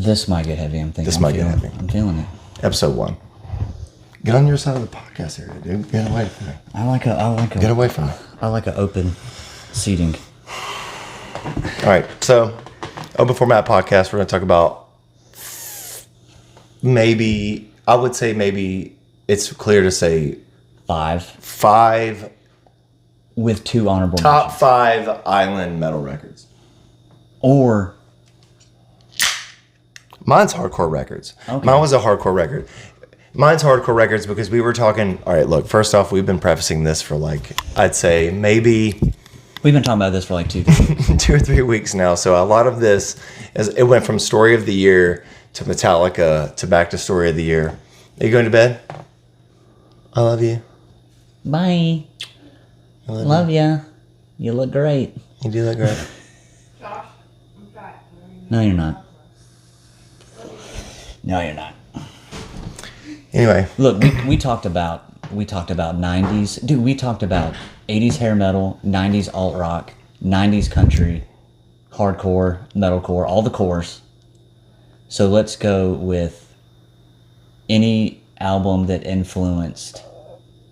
This might get heavy. I'm thinking. This might get heavy. I'm feeling it. Episode 1. Get on your side of the podcast area, dude. Get away from me. I like a. Get away from me. I like an open seating. All right. So, Open Format Podcast. We're going to talk about maybe it's clear to say 5 with 2 honorable top mentions. 5 island metal records. Or mine's Hardcore Records. Okay. Mine was a hardcore record. Mine's Hardcore Records because we were talking. All right, look. First off, we've been prefacing this for I'd say maybe we've been talking about this for 2 weeks. 2 or 3 weeks now. So a lot of this it went from Story of the Year to Metallica to back to Story of the Year. Are you going to bed? I love you. Bye. I Love ya. You look great. You do look great. Josh, I'm fat. No, you're not. No, you're not. Anyway, Look, we talked about 90s. Dude, we talked about 80s hair metal, 90s alt rock, 90s country, hardcore, metalcore, all the cores. So let's go with any album that influenced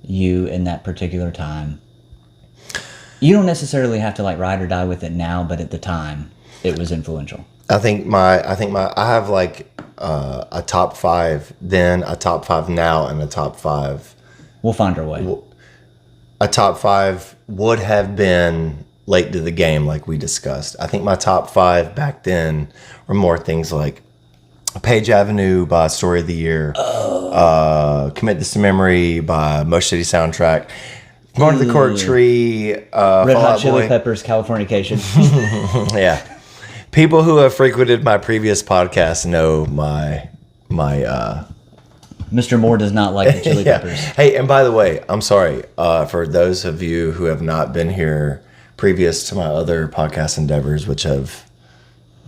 you in that particular time. You don't necessarily have to ride or die with it now, but at the time, it was influential. I have a top 5 then, a top 5 now, and a top 5. We'll find our way. A top 5 would have been late to the game, like we discussed. I think my top 5 back then were more things like Page Avenue by Story of the Year, Commit This to Memory by Motion City Soundtrack, Going to the Cork Tree, Red Hot Fall Out Chili Boy. Peppers, Californication. Yeah. People who have frequented my previous podcast know my Mr. Moore does not like the Chili Peppers. Hey, and by the way, I'm sorry for those of you who have not been here previous to my other podcast endeavors, which have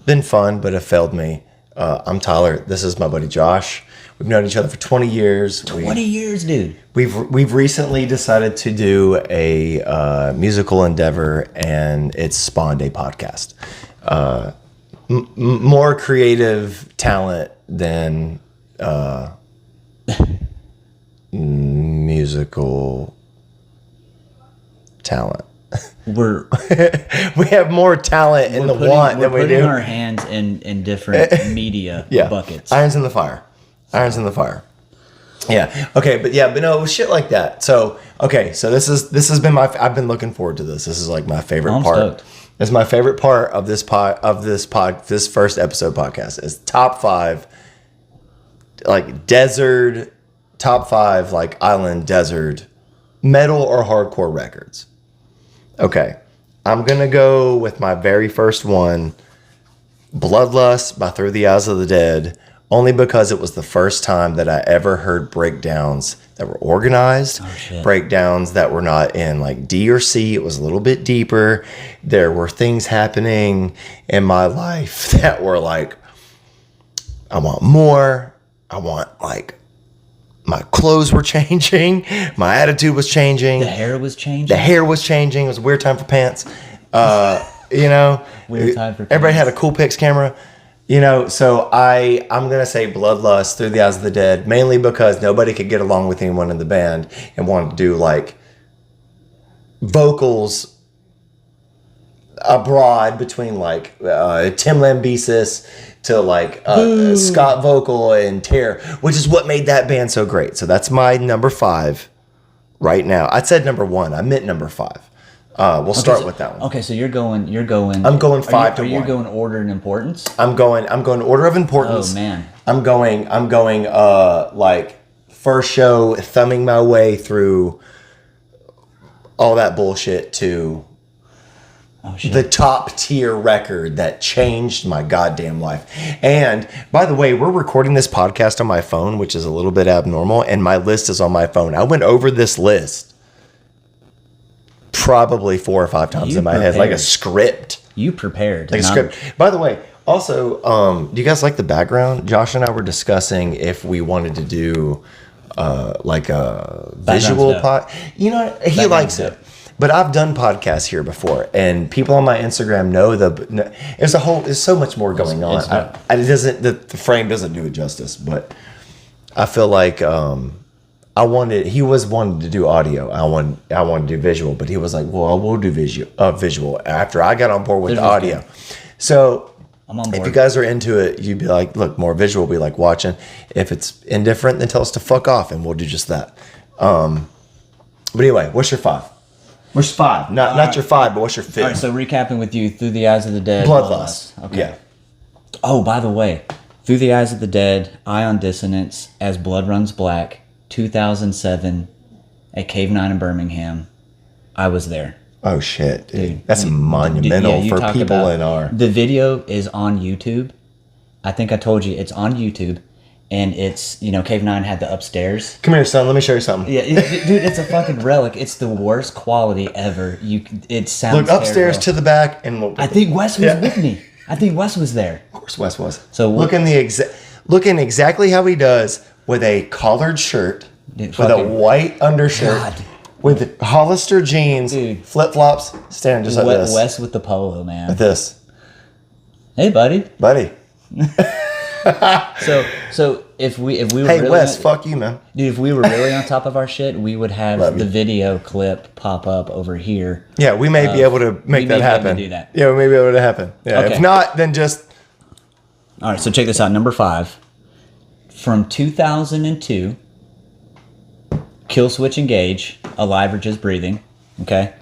been fun but have failed me. I'm Tyler. This is my buddy Josh. We've known each other for 20 years. 20 years, dude. We've recently decided to do a musical endeavor, and it's spawned a podcast. More creative talent than musical talent. We have more talent in the want than we do. We're putting our hands in different media buckets. Irons in the fire. Yeah. Okay. But no, it was shit like that. So this has been I've been looking forward to this. This is my favorite part. Stoked. It's my favorite part of this first episode podcast is top 5 desert, top 5 island desert metal or hardcore records. Okay. I'm going to go with my very first one, Bloodlust by Through the Eyes of the Dead, only because it was the first time that I ever heard breakdowns that were organized, breakdowns that were not in D or C. It was a little bit deeper. There were things happening in my life that were I want more. I want my clothes were changing. My attitude was changing. The hair was changing. It was a weird time for pants. Weird time for pants. Everybody had a Coolpix camera. So I'm going to say Bloodlust, Through the Eyes of the Dead, mainly because nobody could get along with anyone in the band and wanted to do vocals abroad between Tim Lambesis to Scott Vocal and Tear, which is what made that band so great. So that's my number 5 right now. I said number 1. I meant number 5. We'll start with that one. Okay, so you're going. I'm going 5 to 1. Are you going order in importance? I'm going order of importance. Oh man. I'm going first show, thumbing my way through all that bullshit to the top tier record that changed my goddamn life. And by the way, we're recording this podcast on my phone, which is a little bit abnormal, and my list is on my phone. I went over this list probably 4 or 5 times in my head, like a script. You prepared. Like a script. By the way, also, do you guys like the background? Josh and I were discussing if we wanted to do a visual pod. He likes it. But I've done podcasts here before, and people on my Instagram know there's so much more going on. It doesn't, the frame doesn't do it justice, but I feel like he was wanting to do audio. I wanted to do visual, but he was like, well, I will do visual after I got on board with the audio. Good. So I'm on board. If you guys are into it, you'd be like, look, more visual will be like watching. If it's indifferent, then tell us to fuck off and we'll do just that. But anyway, what's your 5? What's your 5? Not your 5, but what's your 5th? All right, so recapping with you, Through the Eyes of the Dead. Bloodlust. Okay. Yeah. Oh, by the way, Through the Eyes of the Dead, Ion Dissonance, As Blood Runs Black, 2007, at Cave 9 in Birmingham. I was there. Oh, shit, dude. That's monumental for people in our... The video is on YouTube. I think I told you it's on YouTube. And it's, Cave 9 had the upstairs. Come here, son. Let me show you something. Yeah, dude, it's a fucking relic. It's the worst quality ever. It sounds Look upstairs terrible. to the back, and I think Wes was with me. I think Wes was there. Of course, Wes was. So looking exactly how he does with a collared shirt, with a white undershirt, God. with Hollister jeans, flip flops, standing just like this. Wes with the polo, man. Like this. Hey, buddy. So if we were hey really Wes, fuck you, man, dude. If we were really on top of our shit, we would have the video clip pop up over here. Yeah, we may be able to make that happen. Do that. Yeah, we may be able to happen. Yeah, okay. If not, then just. All right, so check this out. Number 5, from 2002, Kill Switch Engage, Alive or Just Breathing. Okay.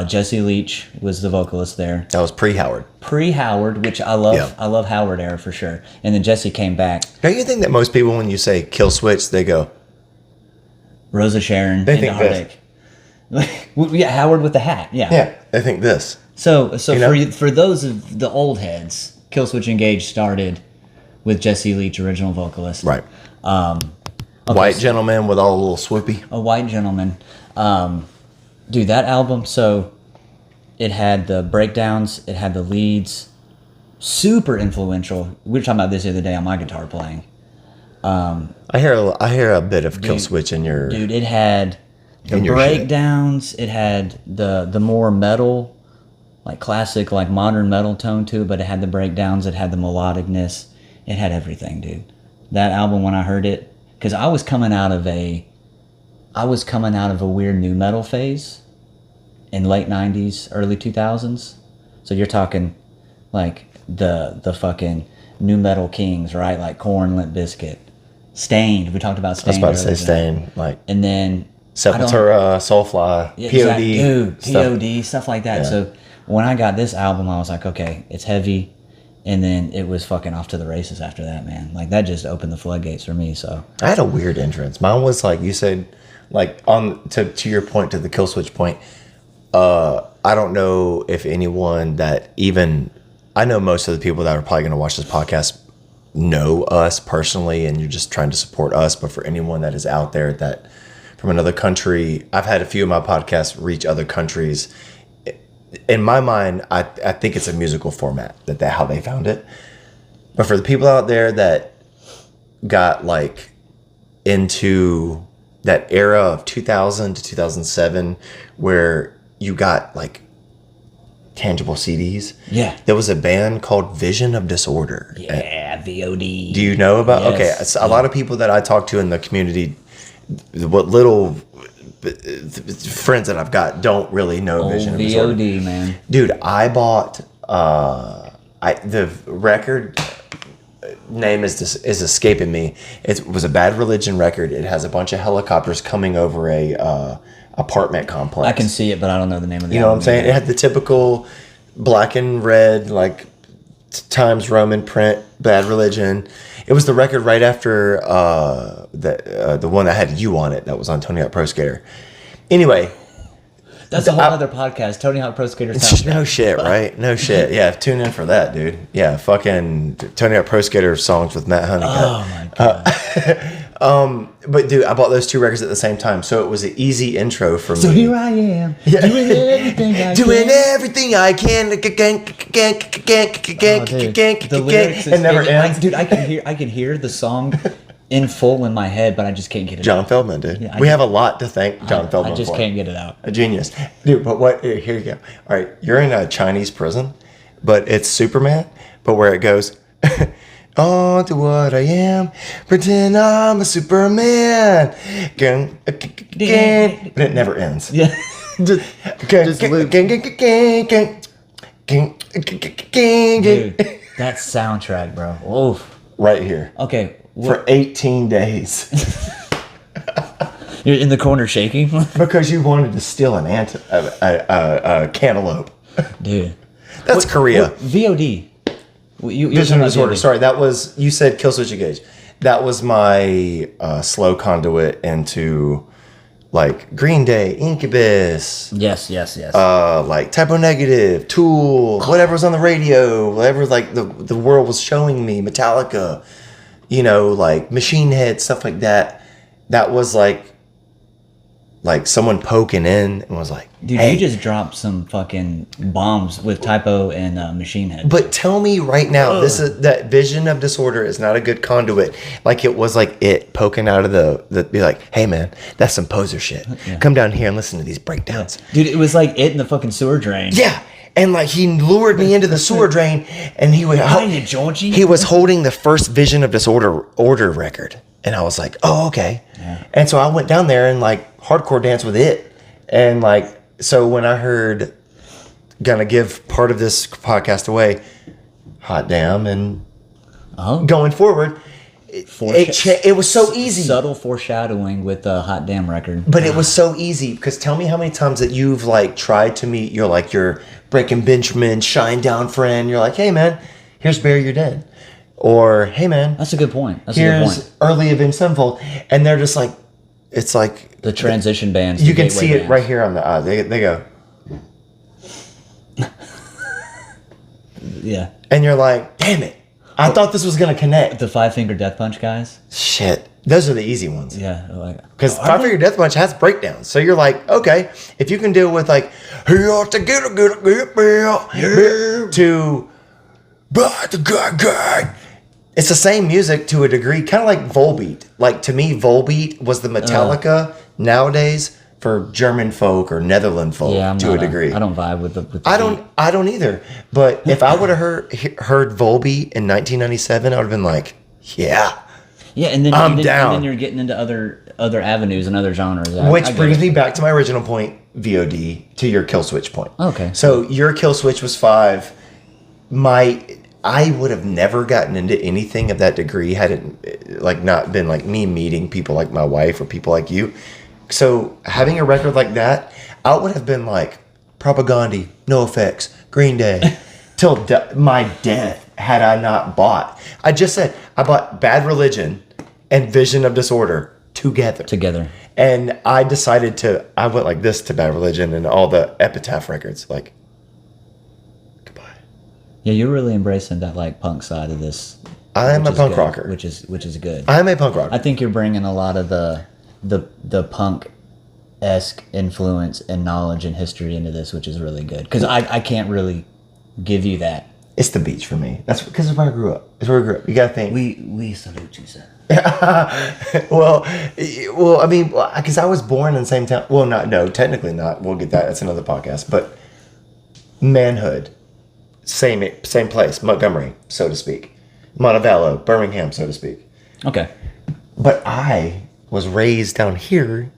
Jesse Leach was the vocalist there. That was pre-Howard. Pre-Howard, which I love. Yeah. I love Howard era for sure. And then Jesse came back. Don't you think that most people, when you say Kill Switch, they go Rosa Sharon? They think this. Yeah, Howard with the hat. Yeah. Yeah, they think this. So for those of the old heads, Kill Switch Engage started with Jesse Leach, original vocalist. Right. White gentleman with all a little swoopy. A white gentleman. Dude, that album, so it had the breakdowns, it had the leads, super influential. We were talking about this the other day on my guitar playing. I hear a bit of Kill Switch in your... Dude, it had the breakdowns, it had the more metal, like classic, like modern metal tone to it, but it had the breakdowns, it had the melodicness, it had everything, dude. That album, when I heard it, because I was coming out of a weird new metal phase in late 90s, early 2000s. So you're talking like the fucking new metal kings, right? Like Korn, Limp Bizkit, Stained. We talked about Stained. I was about to say Stained. And then Sepultura, Soulfly, POD. Dude, POD, stuff like that. Yeah. So when I got this album, I was like, okay, it's heavy. And then it was fucking off to the races after that, man. Like that just opened the floodgates for me. So I had a weird entrance. Mine was like you said, like on to your point, to the Kill Switch point. I don't know if anyone that even I know most of the people that are probably going to watch this podcast know us personally, and you're just trying to support us. But for anyone that is out there that from another country, I've had a few of my podcasts reach other countries. In my mind, I think it's a musical format that how they found it. But for the people out there that got like into that era of 2000 to 2007 where you got like tangible CDs. Yeah. There was a band called Vision of Disorder. Yeah, VOD. Do you know about? Yes. Okay, so a lot of people that I talk to in the community, what little friends that I've got don't really know Vision of Disorder. VOD, man. Dude, I bought the record name is escaping me. It was a Bad Religion record. It has a bunch of helicopters coming over a apartment complex. I can see it, but I don't know the name of the album. You know what I'm saying? It had the typical black and red, like Times Roman print, Bad Religion. It was the record right after the one that had You on it, that was on Tony Hawk Pro Skater. Anyway. That's a whole other podcast, Tony Hawk Pro Skater soundtrack. No shit, right? No shit. Yeah, tune in for that, dude. Yeah, fucking Tony Hawk Pro Skater songs with Matt Honeycutt. Oh, my God. But, dude, I bought those two records at the same time, so it was an easy intro for me. So here I am, doing everything I can. Doing everything I can. The lyrics, it never ends. Dude, I can hear the song in full in my head, but I just can't get it out. John Feldman, dude. Yeah, We have a lot to thank John Feldman I just for. can't get it out. A genius. Dude, but what, here you go. All right, you're in a Chinese prison, but it's Superman, but where it goes, on to what I am, pretend I'm a Superman. But it never ends. Yeah. Just loop. Dude, that soundtrack, bro. Oof. Right here. Okay. For 18 days. You're in the corner shaking? Because you wanted to steal a cantaloupe. Dude. That's Korea. VOD. You Vision talking disorder. about VOD. Sorry, that was, you said Killswitch Engage. That was my slow conduit into like Green Day, Incubus, Yes. like Typo Negative, Tool, whatever was on the radio, whatever like the world was showing me, Metallica, you know, like Machine Head, stuff like that. That was like someone poking in and was like, Dude, hey. you just dropped some fucking bombs with Typo and Machine Head. But tell me right now, this is that Vision of Disorder is not a good conduit. Like it was like it poking out of the be like, hey man, that's some poser shit. Yeah. Come down here and listen to these breakdowns. Dude, it was like it in the fucking sewer drain. Yeah. And like he lured me into the sewer drain and he would Hiya, Georgie. he was holding the first Vision of Disorder order record. And I was like, oh, okay. Yeah. And so I went down there and like hardcore dance with it. And like, so when I heard, gonna give part of this podcast away, Hot Damn, and going forward, it was so easy. Subtle foreshadowing with the Hot Damn record. But it was so easy because tell me how many times that you've like tried to meet your Breaking Benjamin, Shine Down friend. You're like, hey man, here's Bury Your Dead. Or, hey man, That's a good point. That's a good here's point. Early Avenged Sevenfold. And they're just like, it's like The transition bands. you the can gateway see it bands. right here on the they go. Yeah. And you're like, damn it. I thought this was gonna connect. The Five Finger Death Punch guys. Shit. Those are the easy ones. Yeah. Like, Because are Five they? Finger Death Punch has breakdowns. So you're like, okay, if you can deal with like, he ought to get to but the guy. It's the same music to a degree, kind of like Volbeat. Like to me, Volbeat was the Metallica nowadays for German folk or Netherland folk Yeah, I'm to not a degree. I don't vibe with the beat. I don't either. But if I would have heard Volbeat in 1997, I would have been like, yeah. Yeah, and then I'm and then, down. And then you're getting into other avenues and other genres. Which brings me back to my original point, VOD, to your kill switch point. Okay. So your kill switch was 5. I would have never gotten into anything of that degree had it like not been like me meeting people like my wife or people like you. So having a record like that, I would have been like Propaganda, NoFX, Green Day, till my death had I not bought. I just said I bought Bad Religion and Vision of Disorder together. And I decided I went like this to Bad Religion and all the Epitaph records. Like, goodbye. Yeah, you're really embracing that like punk side of this. I am which a is punk good, rocker. which is good. I'm a punk rocker. I think you're bringing a lot of the punk-esque influence and knowledge and history into this, which is really good. Because I can't really give you that. It's the beach for me. That's because of where I grew up. It's where I grew up. You got to think. We salute you, sir. well, I mean, because I was born in the same town. Well, no, technically not. We'll get that. That's another podcast. But manhood, same place, Montgomery, so to speak, Montevallo, Birmingham, so to speak. Okay. But I was raised down here,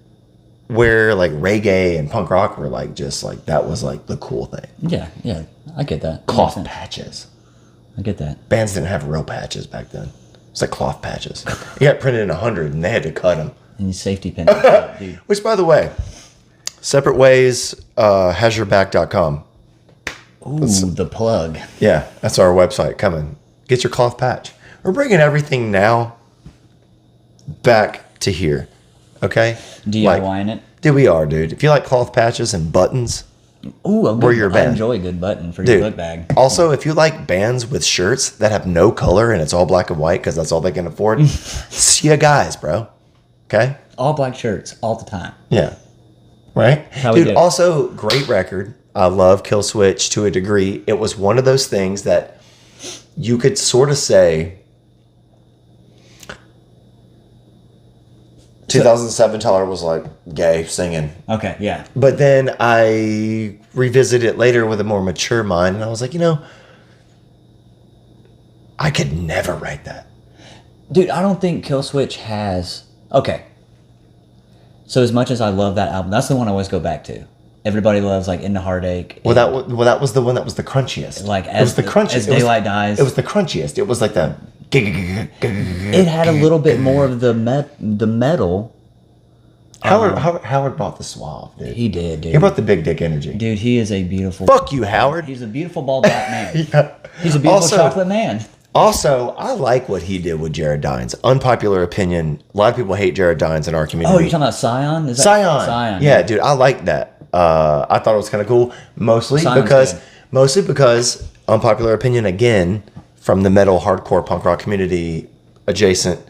where like reggae and punk rock were like just like that was like the cool thing. Yeah, I get that. Cloth Makes sense. patches. I get that. Bands didn't have real patches back then. It's like cloth patches. You got printed in 100 and they had to cut them. And these safety pins, and stuff, dude. Which, by the way, Separate Ways, hasyurback.com. Ooh, the plug. Yeah, that's our website. Come and get your cloth patch. We're bringing everything now back to here. Okay? DIYing it. Dude, we are, dude. If you like cloth patches and buttons, Ooh, We're your I band. enjoy a good button for dude. your book bag. Also, if you like bands with shirts that have no color and it's all black and white because that's all they can afford, see you guys, bro. Okay? All black shirts, all the time. Yeah. Right? How we Dude, do. also, great record. I love Kill Switch to a degree. It was one of those things that you could sort of say 2007, Tyler was like gay singing. Okay, yeah. But then I revisited it later with a more mature mind, and I was like, I could never write that. Dude, I don't think Killswitch has. Okay. So as much as I love that album, that's the one I always go back to. Everybody loves like Into Heartache. Well, that was the one that was the crunchiest. Like it was the crunchiest. As Daylight Dies. It was the crunchiest. It was like the. It had a little bit more of the metal. Howard brought the suave, dude. He did, dude. He brought the big dick energy. Dude, he is a beautiful. Fuck you, Howard. He's a beautiful bald black man. Yeah. He's a beautiful Also- chocolate man. Also, I like what he did with Jared Dines. Unpopular opinion. A lot of people hate Jared Dines in our community. Oh, you're talking about Scion? Is that Scion. Yeah, dude, I like that. I thought it was kind of cool, mostly Scion's good. because unpopular opinion again from the metal hardcore punk rock community adjacent.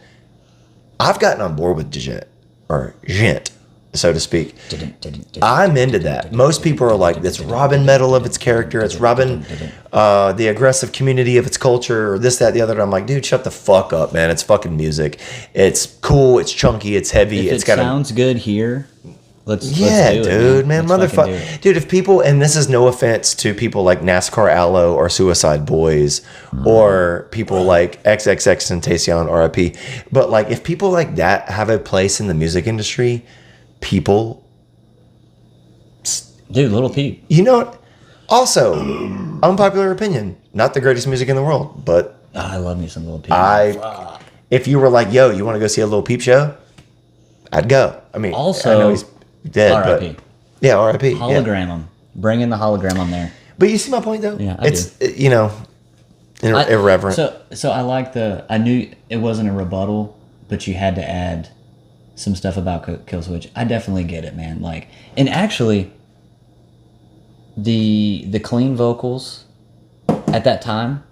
I've gotten on board with Gent, so to speak. I'm into that. Most people are like, it's robbing metal of its character. It's robbing the aggressive community of its culture, or this, that, the other. And I'm like, dude, shut the fuck up, man. It's fucking music. It's cool. It's chunky. It's heavy. If It's it got sounds good here, let's do dude, it, man, Let's fucking do motherfucker, it. dude. If people, and this is no offense to people like NASCAR Aloe or Suicide Boys, or people like XXX Tentacion RIP, but like if people like that have a place in the music industry, people, Dude, Little Peep. you know what? Also, unpopular opinion, not the greatest music in the world, but Oh, I love me some Little Peep. if you were like, yo, you want to go see a Little Peep show? I'd go. I mean, Also, I know he's dead, R.I.P. but yeah, R.I.P. yeah. Hologram them. Bring in the hologram on there. But you see my point, though? Yeah, I it's, irreverent. So I like I knew it wasn't a rebuttal, but you had to add some stuff about Killswitch. I definitely get it, man. Like, and actually, the clean vocals at that time,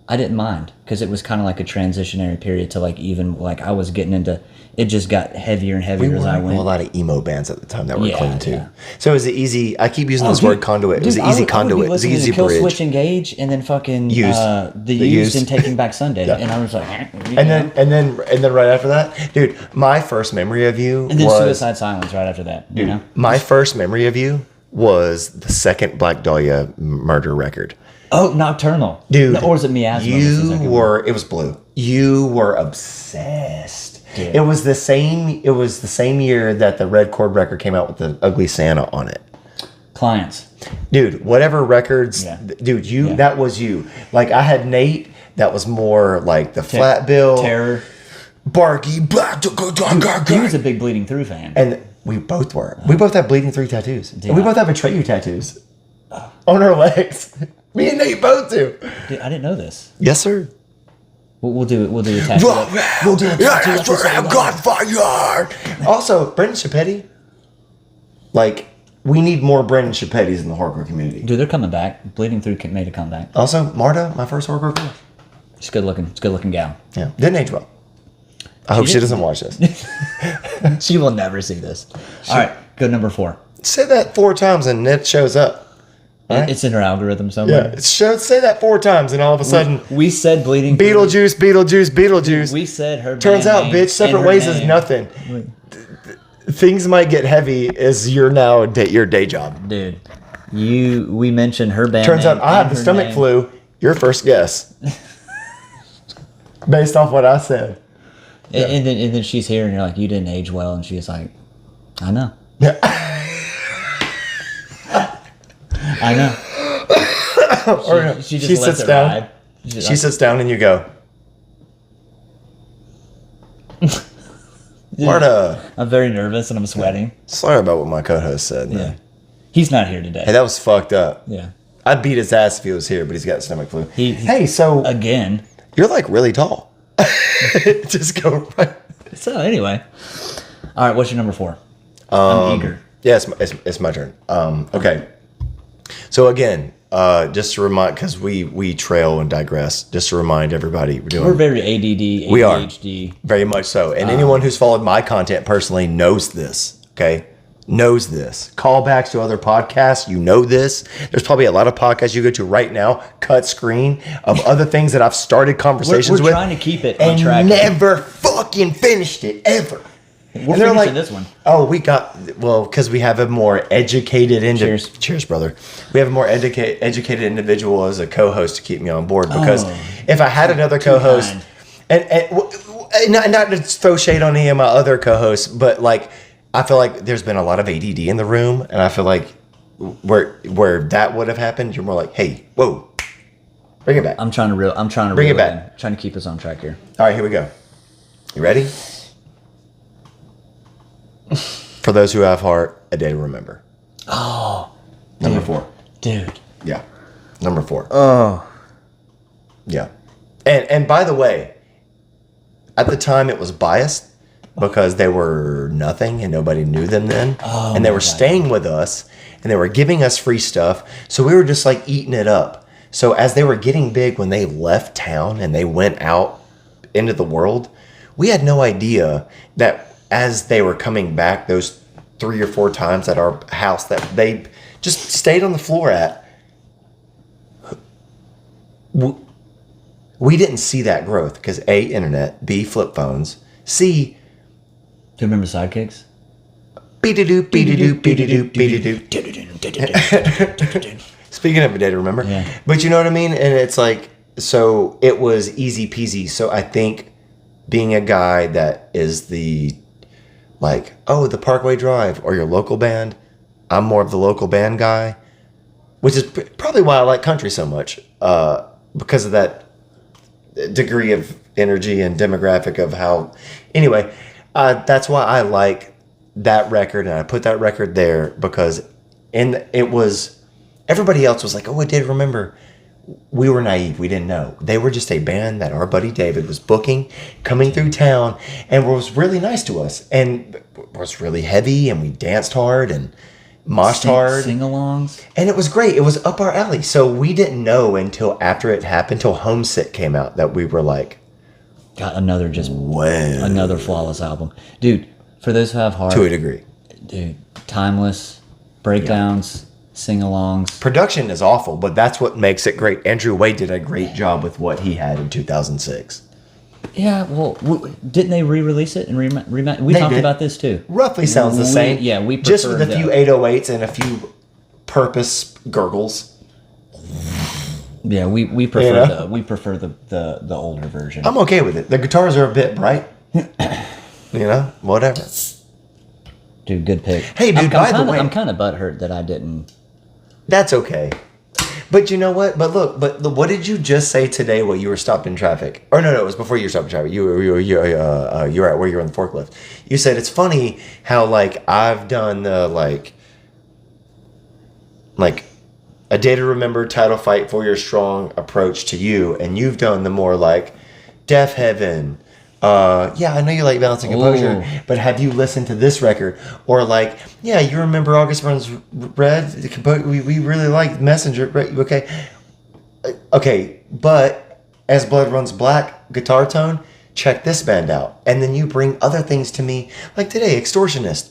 I didn't mind because it was kind of like a transitionary period to like even like I was getting into. It just got heavier and we heavier as I were went. a lot of emo bands at the time that were Yeah, clean, too. yeah. So it was an easy, I keep using this Dude, word conduit. It was dude, an easy I would be conduit. It was an listening easy to Killswitch bridge. Engage and then fucking Used. the The used Used. and Taking Back Sunday, Yeah. and I was like, And then right after that, dude, my first memory of you and then was Suicide Silence right after that. You know. my first memory of you was the second Black Dahlia murder record. Oh, Nocturnal. Dude, No, or was it Miasma? was the second one? it was blue. You were obsessed. Dude. It was the same year that the Red Chord record came out with the Ugly Santa on it. Clients. Dude, whatever records, Yeah. dude, Yeah. that was you. Like I had Nate, that was more like the flat bill, Terror. Barky, black, He was a big Bleeding Through fan. and we both were. We both have Bleeding Through tattoos. And we Yeah. both have Betrayu tattoos on our legs. Me and Nate both do. Dude, I didn't know this. Yes, sir. We'll do it. We'll do a tattoo. We'll do a tattoo episode. Also, Brendan Chapetti. Like, we need more Brendan Chapettis in the hardcore community. Dude, they're coming back. Bleeding Through made a comeback. Also, Marta, my first hardcore girl. She's good looking. It's a good looking gal. Yeah, didn't age well. I hope she didn't? doesn't watch this. She will never see this. All right, go number 4. Say that 4 times and it shows up. Right? It's in her algorithm Yeah, somewhere. say that 4 times and all of a sudden, We said Bleeding Through. Beetlejuice, Beetlejuice, Beetlejuice. We said her. Turns band out, name bitch, and separate her ways is name. nothing. Things might get heavy as you're now your day job. Dude, we mentioned her band. Turns name out I have and the her stomach name. flu. Your first guess. Based off what I said. And then she's here, and you're like, you didn't age well, and she's like, I know. Yeah. I know. Or She just she lets sits it down. ride. She sits down and you go, Marta. I'm very nervous and I'm sweating. Sorry about what my co-host said. Man. Yeah. He's not here today. Hey, that was fucked up. Yeah. I'd beat his ass if he was here, but he's got stomach flu. He- hey, so Again. you're like really tall. Just go right. So anyway. All right, what's your number 4? I'm eager. Yeah, it's my turn. Okay. So again, just to remind, because we trail and digress, just to remind everybody, We're very ADD, We are. ADHD. very much so. And anyone who's followed my content personally knows this, okay? Knows this. Callbacks to other podcasts, you know this. There's probably a lot of podcasts you go to right now, cut screen of other things that I've started conversations We're with. trying to keep it on and track. never fucking finished it, ever. We're finishing this one. Oh, because we have a more educated Cheers. Cheers, brother. We have a more educated individual as a co-host to keep me on board. Because Oh, if I had another co-host, kind. and not to throw shade on any of my other co-hosts, but like I feel like there's been a lot of ADD in the room, and I feel like where that would have happened, you're more like, hey, whoa, bring it back. I'm trying to Bring it reel back. in. Trying to keep us on track here. All right, here we go. You ready? For those who have heart, a day to remember. Oh, Number 4. dude. Yeah. Number 4. Oh, Yeah. And by the way, at the time it was biased because they were nothing and nobody knew them then. Oh, and they were my God. staying with us and they were giving us free stuff. So we were just like eating it up. So as they were getting big, when they left town and they went out into the world, we had no idea that as they were coming back those 3 or 4 times at our house that they just stayed on the floor at, we didn't see that growth because A, internet, B, flip phones, C, do you remember Sidekicks? beat-a-doop, beat-a-doop, beat-a-doop, beat-a-doop. Speaking of a day to remember. Yeah. But you know what I mean? And it's like, so it was easy peasy. So I think being a guy that is the, like, oh, the Parkway Drive or your local band, I'm more of the local band guy, which is probably why I like country so much, because of that degree of energy and demographic of how, anyway, that's why I like that record, and I put that record there because it was, everybody else was like, oh, I did remember. We were naive. We didn't know. They were just a band that our buddy David was booking, coming through town, and was really nice to us, and was really heavy, and we danced hard and moshed hard. Sing-alongs. And it was great. It was up our alley. So we didn't know until after it happened, until Homesick came out, that we were like, Got another wow. another flawless album, dude. For those who have heart, To a degree. dude, timeless breakdowns, sing-alongs. Production is awful, but that's what makes it great. Andrew Wade did a great job with what he had in 2006. Yeah, well, didn't they re-release it and we They talked did. about this too. Roughly sounds the same. We just with a prefer few 808s and a few purpose gurgles. Yeah, we prefer Yeah. we prefer the older version. I'm okay with it. The guitars are a bit bright. Whatever. Dude, good pick. Hey, dude, by the way- I'm kind of butthurt that I didn't. That's okay. But you know what? But look, what did you just say today while you were stopped in traffic? Or no, it was before you were stopped in traffic. You were at where you were on the forklift. You said it's funny how like I've done the like a day to remember, title fight, 4 years strong approach to you, and you've done the more like Deaf Heaven. Yeah, I know you like Balancing Composure, Ooh. but have you listened to this record? Or like, yeah, you remember August Runs Red? We really like Messenger. Right? Okay, but As Blood Runs Black, guitar tone, check this band out. And then you bring other things to me, like today, Extortionist.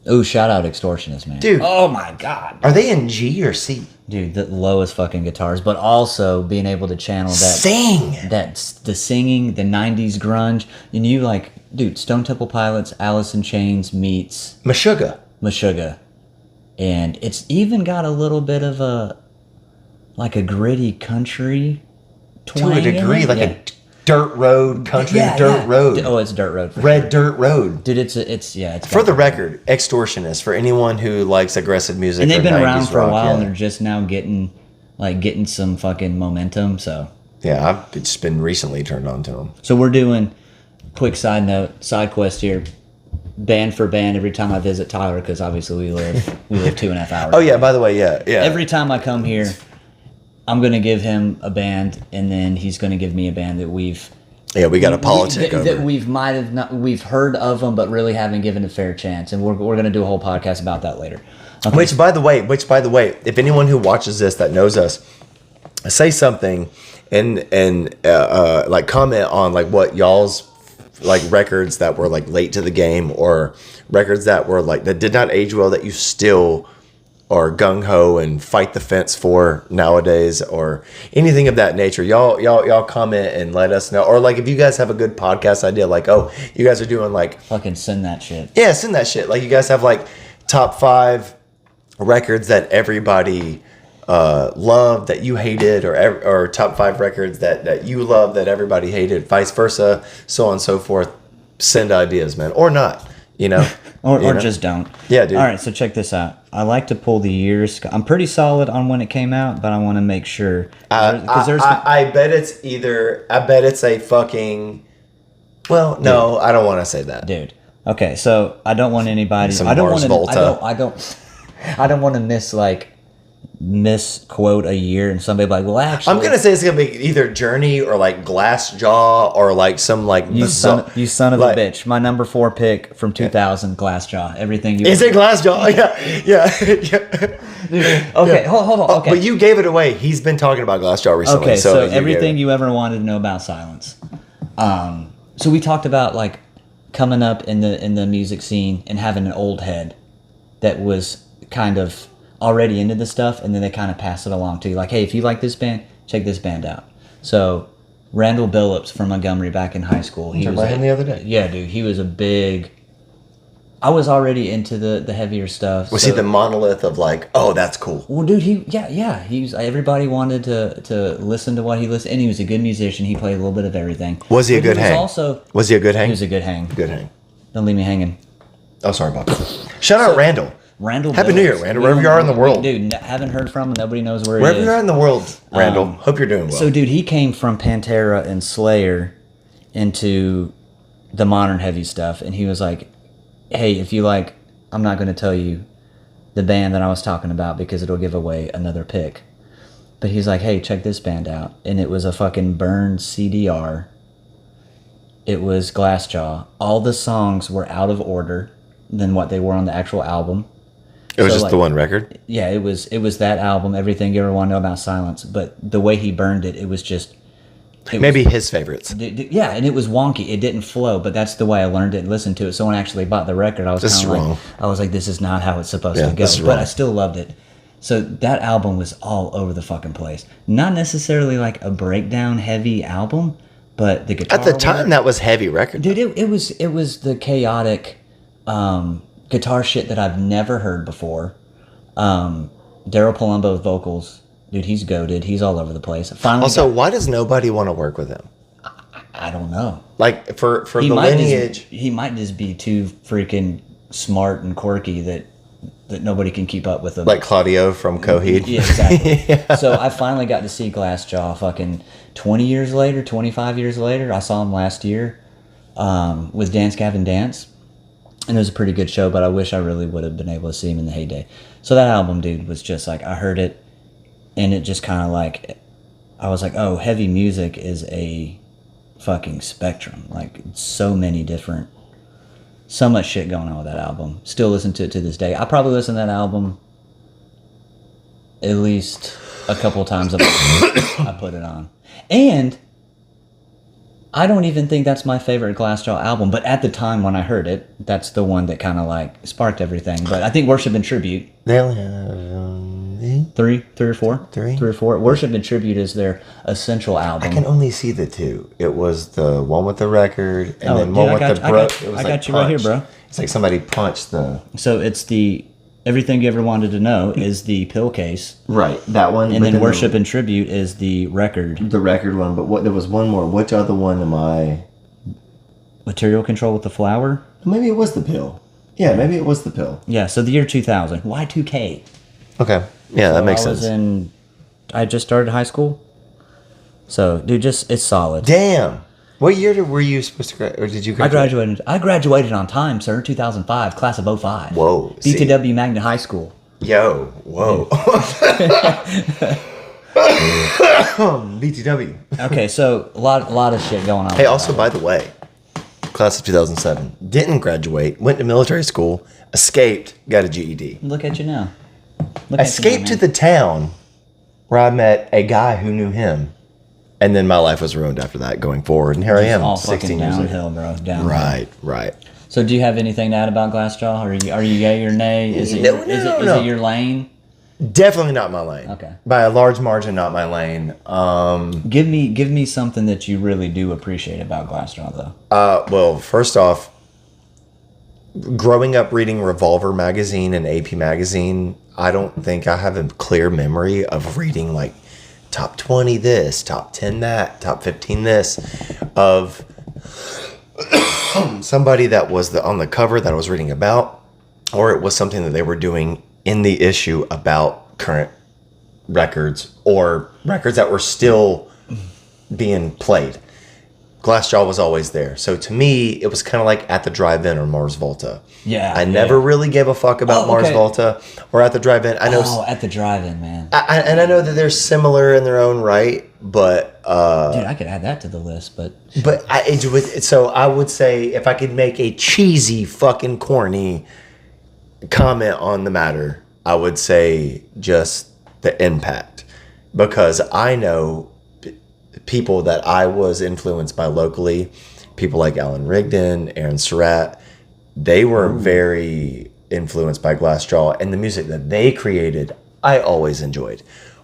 Oh, shout out Extortionist, man. Dude. Oh my God. Are they in G or C? Dude, the lowest fucking guitars, but also being able to channel that. Sing! That's the singing, the 90s grunge. And you like, dude, Stone Temple Pilots, Alice in Chains meets Meshuggah. Meshuggah. And it's even got a little bit of a gritty country twang To a degree, in it. like Yeah. a dirt road, country dirt road. Oh, it's dirt road. For Red sure. dirt road. Dude, it's For the record, Extortionist, for anyone who likes aggressive music. and they've or been 90s around for a rock, while, yeah. and they're just now getting some fucking momentum. So Yeah, I've just been recently turned on to them. we're doing quick side note, side quest here, band for band. Every time I visit Tyler, because obviously we live 2.5 hours. Oh yeah, by the way, yeah. Every time I come here, I'm gonna give him a band, and then he's gonna give me a band that we got a politic over. that we've heard of them, but really haven't given a fair chance. And we're gonna do a whole podcast about that later. Okay. Which by the way, if anyone who watches this that knows us, say something and like comment on like what y'all's like records that were like late to the game or records that were like that did not age well that you still or gung ho and fight the fence for nowadays, or anything of that nature, y'all comment and let us know. Or like if you guys have a good podcast idea, like, oh, you guys are doing like, Fucking send that shit. yeah, send that shit. Like you guys have like top 5 records that everybody loved that you hated, or top 5 records that you love that everybody hated, vice versa, so on and so forth. Send ideas, man, or not, you know. Or You know? just don't. Yeah, dude. All right, so check this out. I like to pull the years. I'm pretty solid on when it came out, but I want to make sure. I bet it's either. I bet it's a fucking. Well, no, I don't want to say that. Dude. Okay, so I don't want anybody. Some I don't Mars want to. Volta. I don't want to misquote a year and somebody be like, well, actually, I'm gonna say it's gonna be either Journey or like Glassjaw or like some like you son of like- a bitch. My number 4 pick from 2000, Glassjaw. Everything you. Is it Glassjaw? Yeah. Okay, hold on. Okay. But you gave it away. He's been talking about Glassjaw recently. Okay, so you everything gave you ever wanted to know about Silence. So we talked about like coming up in the music scene and having an old head that was kind of already into the stuff, and then they kind of pass it along to you. Like, hey, if you like this band, check this band out. So Randall Billups from Montgomery back in high school. He talked was about him the other day. Yeah, dude, he was a big. I was already into the heavier stuff. Was so- he the monolith of like, oh, that's cool? Well, dude, he was. Everybody wanted to listen to what he listened, and he was a good musician. He played a little bit of everything. Was he a But good hang? Also, Was he a good hang? he was a good hang. Good hang. Don't leave me hanging. Oh, sorry about that. Shout out Randall. Randall. Happy New Year, Billups. Randall, wherever you are in the world. Dude, haven't heard from him. Nobody knows where Wherever he is. you are in the world, Randall. Hope you're doing well. So, dude, he came from Pantera and Slayer into the modern heavy stuff, and he was like, hey, if you like, I'm not going to tell you the band that I was talking about because it'll give away another pick. But he's like, hey, check this band out. And it was a fucking burned CDR. It was Glassjaw. All the songs were out of order than what they were on the actual album. it was so, just like, the one record. Yeah, it was that album, Everything You Ever Want to Know About Silence. But the way he burned it, it was just... Maybe his favorites. Yeah, and it was wonky. It didn't flow, but that's the way I learned it and listened to it. Someone actually bought the record. I was This is kind of wrong. like, I was like, this is not how it's supposed Yeah, to go. this is But wrong. I still loved it. So that album was all over the fucking place. Not necessarily like a breakdown heavy album, but the guitar At the time, work- that was heavy record. dude, it was the chaotic guitar shit that I've never heard before. Daryl Palumbo's vocals, dude, he's goated. He's all over the place. Finally, Also, why does nobody want to work with him? I don't know. Like for He the might lineage. he might just be too freaking smart and quirky that nobody can keep up with him. Like Claudio from Coheed. Yeah, exactly. So I finally got to see Glassjaw fucking 20 years later, 25 years later. I saw him last year with Dance Gavin Dance. And it was a pretty good show, but I wish I really would have been able to see him in the heyday. So that album, dude, was just like, I heard it, and it just kind of like, I was like, oh, heavy music is a fucking spectrum. Like, so many different, so much shit going on with that album. Still listen to it to this day. I probably listen to that album at least a couple of times a month. I put it on. And I don't even think that's my favorite Glassjaw album, but at the time when I heard it, that's the one that kind of like sparked everything. But I think Worship and Tribute, They only have, three or four. Three? Worship and Tribute is their essential I album. can only see the two. It was the one with the record, and Oh, then dude, one I with got the you- I bro. got- It was I like got you right here, punched. bro. It's like somebody punched the. So it's the Everything You Ever Wanted to Know is the pill case, Right, that one. and then Worship and Tribute is the record. the record one. But what? There was one more. Which other one am I? Material Control with the Flower. Maybe it was the pill. Yeah, maybe it was the pill. Yeah, so the year 2000. Y2K. Okay. Yeah, that So makes I was sense. I just started high school. So, dude, it's solid. Damn. What year were you supposed to graduate? Or did you I graduate? graduated on time, sir. 2005, class of 05. Whoa, see. BTW Magnet High School. Yo, whoa. BTW. Okay, so a lot of shit going on. Hey, also, by the way, class of 2007, didn't graduate, went to military school, escaped, got a GED. Look at you now. Look at you Escaped now, to man. the town where I met a guy who knew him. And then my life was ruined after that going forward. And here I am, all 16 fucking years later. downhill, bro. Downhill. Right, right. So, do you have anything to add about Glassjaw? Are you yay or nay? Is it No, is no, it no. your lane? Definitely not my lane. Okay. By a large margin, not my lane. Give me something that you really do appreciate about Glassjaw, though. Well, first off, growing up reading Revolver magazine and AP magazine, I don't think I have a clear memory of reading like top 20 this, top 10 that, top 15 this, of somebody that was on the cover that I was reading about, or it was something that they were doing in the issue about current records or records that were still being played. Glassjaw was always there. So to me, it was kind of like At the Drive-In or Mars Volta. Yeah. I never really gave a fuck about Mars Volta or At the Drive-In. I know. At the Drive-In, man. And I know that they're similar in their own right, but Dude, I could add that to the list, but so I would say if I could make a cheesy fucking corny comment on the matter, I would say just the impact, because I know people that I was influenced by locally, people like Alan Rigdon, Aaron Surratt, they were very influenced by Glassjaw, and the music that they created, I always enjoyed.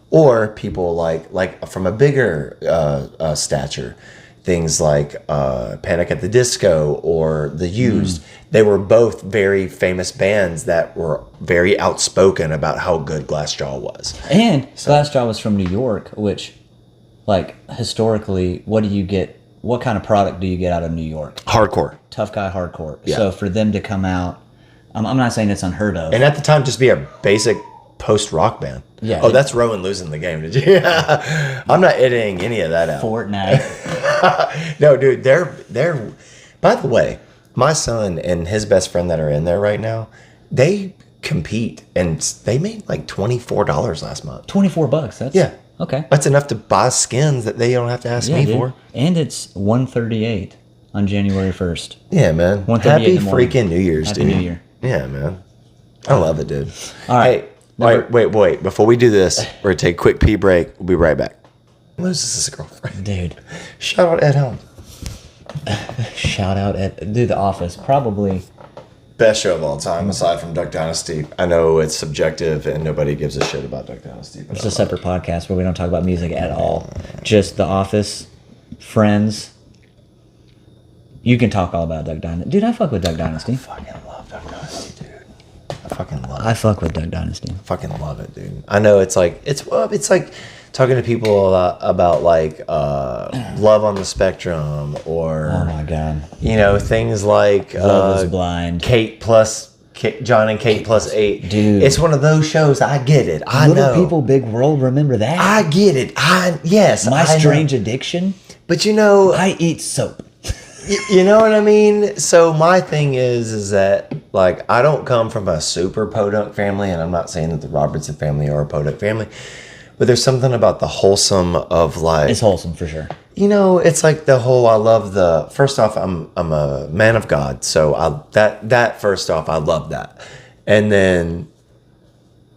Or people like from a bigger stature, things like Panic at the Disco or The Used. They were both very famous bands that were very outspoken about how good Glassjaw was. and Glassjaw was from New York, which, like, historically, what kind of product do you get out of New York? Hardcore. Tough guy hardcore. Yeah. So for them to come out, I'm not saying it's unheard of. And at the time, just be a basic post-rock band. Yeah. Oh, that's Rowan losing the game. Did you? I'm not editing any of that out. Fortnite. No, dude, they're. By the way, my son and his best friend that are in there right now, they compete, and they made like $24 last month. $24. That's Yeah. Okay. That's enough to buy skins that they don't have to ask me dude. for. And it's 138 on January 1st. Yeah, man. 1:38 Happy in the morning. freaking New Year's, Happy dude. New Year. Yeah, man. I love it, dude. All right. Hey, wait. Before we do this, we're going to take a quick pee break. We'll be right back. Loses his girlfriend. Dude, Shout out Ed Helm. shout out at The Office. Probably. Best show of all time, aside from Duck Dynasty. I know it's subjective and nobody gives a shit about Duck Dynasty. But It's a separate podcast where we don't talk about music at all. Just The Office, Friends. You can talk all about Duck Dynasty. Dude, I fuck with Duck Dynasty. I fucking love Duck Dynasty, dude. I fucking love it. I fuck with Duck Dynasty. Fucking love it, dude. I know it's like talking to people about like Love on the Spectrum or Oh my god. Things like Love is Blind. John and Kate plus 8. Dude. It's one of those shows. I get it. I Little know. People, Big World. Remember that? I get it. Yes. My I know. Strange Addiction. But I eat soap. you know what I mean? So my thing is that like I don't come from a super podunk family, and I'm not saying that the Robertson family are a podunk family, but there's something about the wholesome of like It's wholesome for sure. it's like the whole I love the first off I'm a man of God, so that first off I love that, and then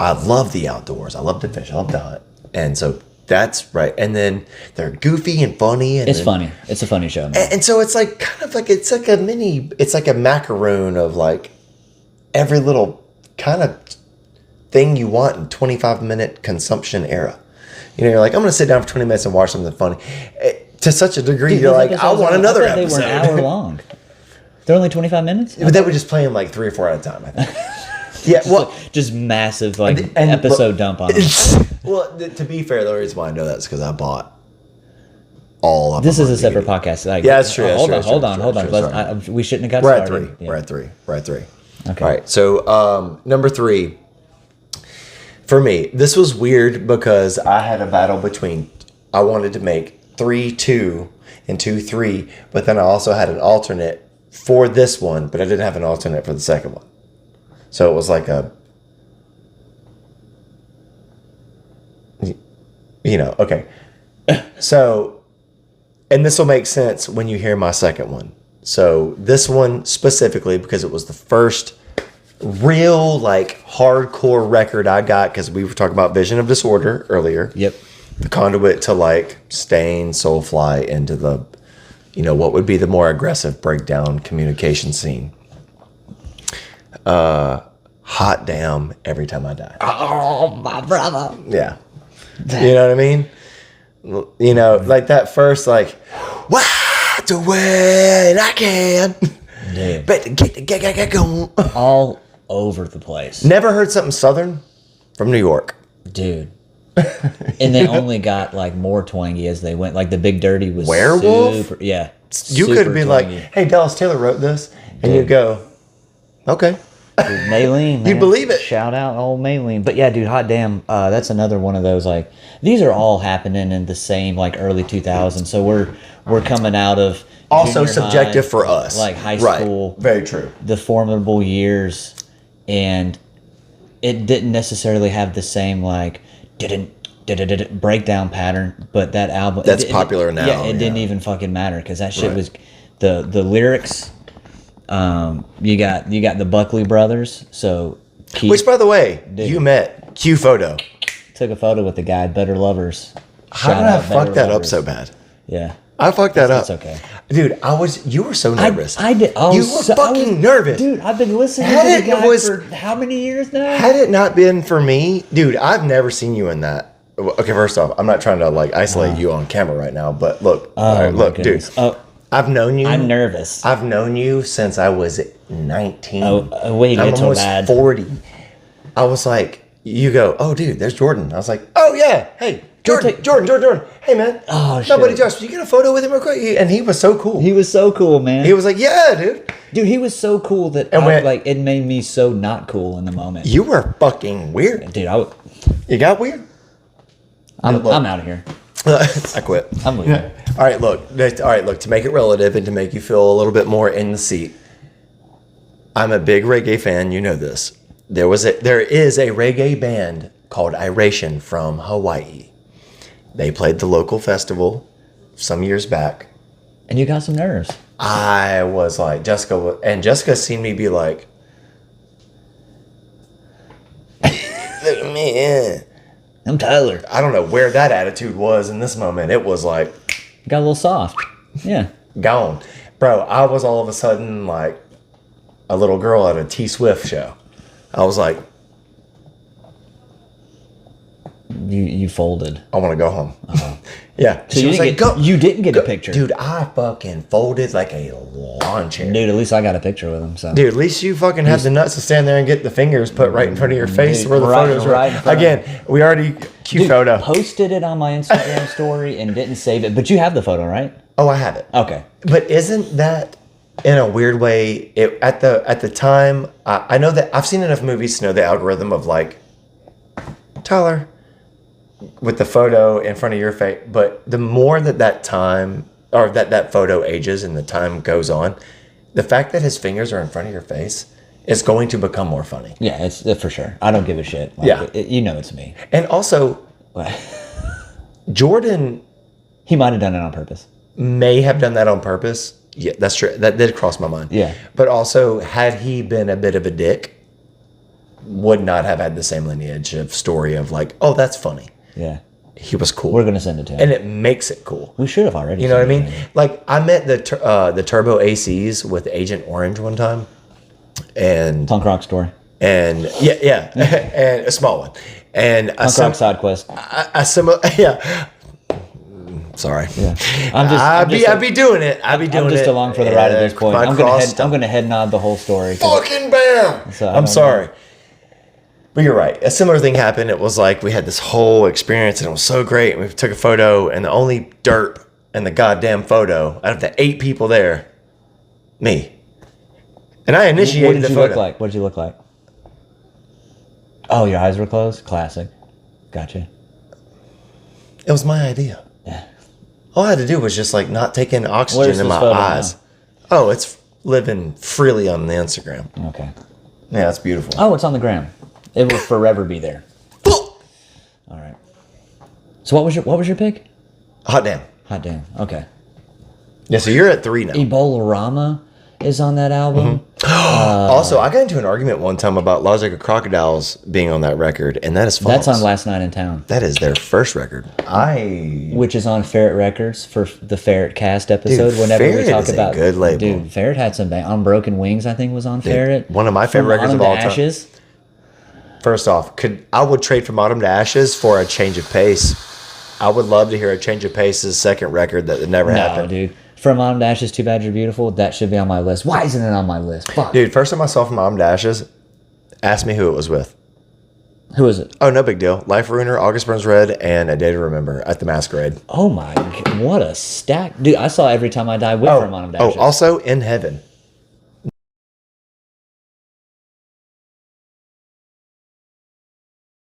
I love the outdoors. I love to fish. I love to hunt, and so that's right. And then they're goofy and funny. And It's funny. It's a funny show, man. and so it's like kind of like it's like a macaroon of like every little kind of thing you want in 25-minute consumption era. You're like, I'm gonna sit down for 20 minutes and watch something funny. To such a degree, Dude, you're those like, I episodes want are- another I thought episode. They were an hour long. They're only 25 minutes? But they would just play them like 3 or 4 at a time, I think. Yeah, well, Just massive like and- episode dump on them. well, to be fair, the reason why I know that is because I bought all of This them is a on separate DVD. podcast. Like, Yeah, that's true, that's hold true, on, that's hold true, on, that's hold true, on. that's Let's- true. we shouldn't have got We're at started. 3. Yeah. We're at 3. Okay. All right. So number 3, for me, this was weird because I had a battle between. I wanted to make 3, 2, and 2, 3, but then I also had an alternate for this one, but I didn't have an alternate for the second one. So it was like a. Okay. So, and this will make sense when you hear my second one. So this one specifically, because it was the first real like hardcore record I got, because we were talking about Vision of Disorder earlier. Yep. The conduit to like Stain, Soulfly into the, what would be the more aggressive breakdown communication scene. Hot Damn Every Time I Die. Oh, my brother. Yeah. You know what I mean? You know, like that first, like, what's the way I can? Dude. Better get going. All over the place. Never heard something Southern from New York. Dude. And they only got like more twangy as they went. Like the Big Dirty was Werewolf? super, yeah. You could be super like, twangy. hey, Dallas Taylor wrote this. And you go, okay. Dude, Maylene, man. You'd believe it. Shout out old Maylene. But yeah, dude, hot damn. That's another one of those, like, these are all happening in the same, like, early 2000s. So we're coming out of Also junior subjective high, for us. like high Right. school, Very true. the formidable years, and it didn't necessarily have the same, like, didn't breakdown pattern, but that album That's popular now, Yeah, it didn't yeah. even fucking matter because that shit Right. was the lyrics. You got the Buckley brothers, so Keith Which, by the way, Dude. you met Q Photo. took a photo with the guy, Better Lovers. How Shout did I out fuck Better that up Lovers. so bad? Yeah, I fucked that up. it's okay. Dude, you were so nervous. I did. You were fucking nervous. dude. I've been listening Had to it the guy was- for how many years now? Had it not been for me, dude, I've never seen you in that. Okay, first off, I'm not trying to like isolate you on camera right now, but look, all right, my look, dude. goodness. Oh, I've known you. I'm nervous. I've known you since I was 19. Wait, I'm it's almost bad. 40. I was like, you go, oh, dude, there's Jordan. I was like, oh, yeah. Hey, Jordan. Hey, man. Oh, My buddy shit. Josh, you get a photo with him real quick? And he was so cool. He was so cool, man. He was like, yeah, dude. Dude, he was so cool that And when- like it made me so not cool in the moment. You were fucking weird. Dude, You got weird? I'm look. out of here. I quit. I'm leaving. All right, look. To make it relative and to make you feel a little bit more in the seat, I'm a big reggae fan. You know this. There is a reggae band called Iration from Hawaii. They played the local festival some years back. And you got some nerves. I was like, Jessica seen me be like, look at me. I'm Tyler. I don't know where that attitude was in this moment. It was like, Got a little soft. Yeah. gone. Bro, I was all of a sudden like a little girl at a T Swift show. I was like, You folded. I want to go home. Yeah. So She you was didn't like, get, go. you didn't get a picture. Dude, I fucking folded like a lawn chair. Dude, at least I got a picture with him. So Dude, at least you fucking had the nuts to stand there and get the fingers put right in front of your face Dude, where the right- photos right in were. front of- Again, we already cute Dude, photo. posted it on my Instagram story and didn't save it. But you have the photo, right? Oh, I have it. Okay. But isn't that in a weird way? At the time, I know that I've seen enough movies to know the algorithm of like Tyler with the photo in front of your face. But the more that time or that photo ages and the time goes on, the fact that his fingers are in front of your face is going to become more funny. Yeah, it's for sure. I don't give a shit. Like, Yeah. you know it's me. And also, But Jordan he might have done it on purpose. may have done that on purpose. Yeah, that's true. That did cross my mind. Yeah. But also, had he been a bit of a dick, would not have had the same lineage of story of like, oh, that's funny. Yeah. He was cool. We're gonna send it to him. And it makes it cool. We should have already. You know what I sent mean? it to him. Like, I met the Turbo ACs with Agent Orange one time. And, Punk rock story. yeah. And a small one. And Punk rock side quest. a similar, yeah. Sorry. Yeah. I'd be doing it. I'd be doing I'm it. just along for the ride at this point. My I'm cross gonna head nod the whole story. 'cause- fucking bam. So, I I'm don't sorry. But you're right. A similar thing happened. It was like we had this whole experience and it was so great. And we took a photo and the only derp in the goddamn photo out of the 8 people there, me. And I What initiated did the you photo. look like? What did you look like? Oh, your eyes were closed? Classic. Gotcha. It was my idea. Yeah. All I had to do was just like not take in oxygen Where's in this my photo eyes. now? Oh, it's living freely on the Instagram. Okay. Yeah, it's beautiful. Oh, it's on the gram. It will forever be there. All right. So what was your pick? Hot damn. Hot damn. Okay. Yeah, so you're at 3 now. Ebola Rama is on that album. Also, I got into an argument one time about Logic of Crocodiles being on that record, and that is false. That's on Last Night in Town, That is their first record. which is on Ferret Records for the Ferret Cast episode. Dude, Whenever Ferret we talk is a about good label. dude, Ferret had some on Broken Wings. I think was on Ferret. one of my favorite records On of the all time. Ashes. First off, I would trade From Autumn to Ashes for a change of pace. I would love to hear a Change of Pace's second record that never No, happened. dude. From Autumn to Ashes, Too Bad You're Beautiful. That should be on my list. Why isn't it on my list? Fuck. Dude, first time I saw From Autumn to Ashes, ask me who it was with. Who is it? Oh, no big deal. Life Ruiner, August Burns Red, and A Day to Remember at the Masquerade. Oh my god, what a stack. Dude, I saw Every Time I Die with From Autumn to Ashes. Also In Heaven.